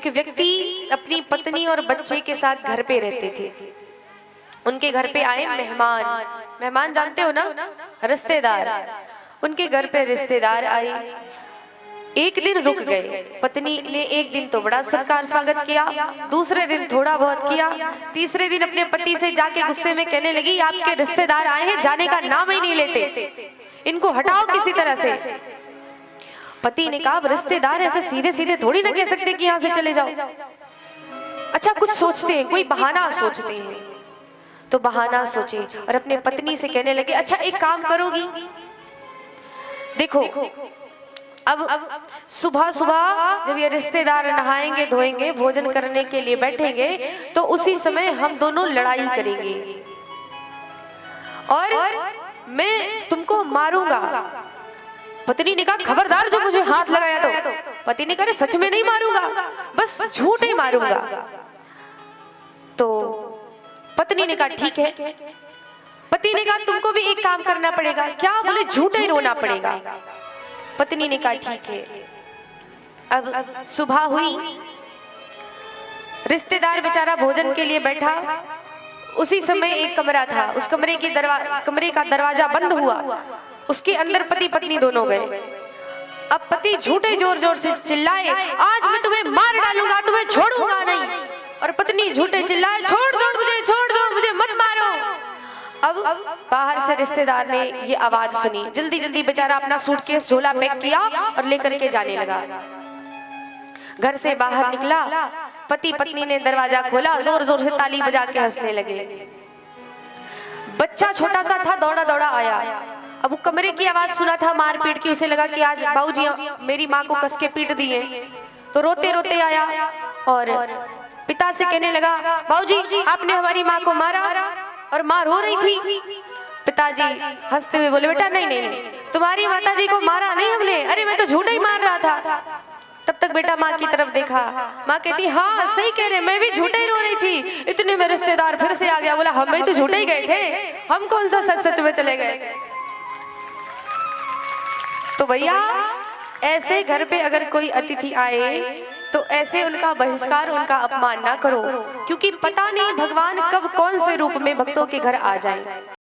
एक व्यक्ति अपनी पत्नी और बच्चे के साथ घर पे रहते थे। उनके घर पे आए मेहमान, मेहमान जानते हो ना, रिश्तेदार। उनके घर पे रिश्तेदार आए, एक दिन रुक गए। पत्नी ने एक दिन तो बड़ा सत्कार स्वागत किया, दूसरे दिन थोड़ा बहुत किया, तीसरे दिन अपने पति से जाके गुस्से में कहने लगी, आपके रिश्तेदार आए हैं, जाने का नाम ही नहीं लेते, इनको हटाओ किसी तरह से। पति ने कहा, रिश्तेदार ऐसे सीधे सीधे थोड़ी ना कह सकते कि यहाँ से चले जाओ। अच्छा कुछ सोचते हैं, कोई बहाना सोचते हैं। तो बहाना सोचे और अपने पत्नी से कहने लगे, अच्छा एक काम करोगी, देखो अब सुबह सुबह जब ये रिश्तेदार नहाएंगे धोएंगे भोजन करने के लिए बैठेंगे तो उसी समय हम दोनों लड़ाई करेंगे और मैं तुमको मारूंगा। पत्नी ने कहा, खबरदार जो मुझे हाथ लगाया तो। पति ने कहा, सच में नहीं मारूंगा, बस झूठ ही मारूंगा। तो पत्नी ने कहा, ठीक है। पति ने कहा, तुमको भी एक काम करना पड़ेगा। क्या? बोले, झूठे ही रोना पड़ेगा। पत्नी ने कहा, ठीक है। अब सुबह हुई, रिश्तेदार बेचारा भोजन के लिए बैठा। उसी समय एक कमरा था, उस कमरे का दरवाजा बंद हुआ, उसके अंदर पति पत्नी दोनों गए। अब पति झूठे जोर जोर से चिल्लाए, आज मैं तुम्हें मार डालूंगा, तुम्हें छोड़ूंगा नहीं। और पत्नी झूठे चिल्लाए, छोड़ दो मुझे मत मारो। अब बाहर से रिश्तेदार ने ये आवाज सुनी, जल्दी जल्दी बेचारा अपना सूटकेस झोला पैक किया और लेकर के जाने लगा। घर से बाहर निकला, पति पत्नी ने दरवाजा खोला, जोर जोर से ताली बजा के हंसने लगे। बच्चा छोटा सा था, दौड़ा दौड़ा आया। अब वो कमरे की आवाज सुना था मारपीट की, उसे लगा कि आज बाबूजी मेरी माँ को कस के पीट दिए। तो रोते रोते आया और पिता से कहने लगा, बाबूजी आपने हमारी माँ को मारा। और माँ रो रही थी। पिताजी हंसते हुए बोले, बेटा नहीं, तुम्हारी माताजी को मारा नहीं हमने, अरे मैं तो झूठा ही मार रहा था। तब तक बेटा माँ की तरफ देखा, माँ कहती, हाँ सही कह रहे, मैं भी झूठे ही रो रही थी। इतने में रिश्तेदार फिर से आ गया, बोला, हम भी तो झूठे ही गए थे, हम कौन सा सच सच में चले गए। तो भैया ऐसे घर पे अगर कोई अतिथि आए तो ऐसे उनका बहिष्कार, उनका अपमान ना करो, क्योंकि पता नहीं भगवान कब कौन से रूप में भक्तों के घर आ जाए।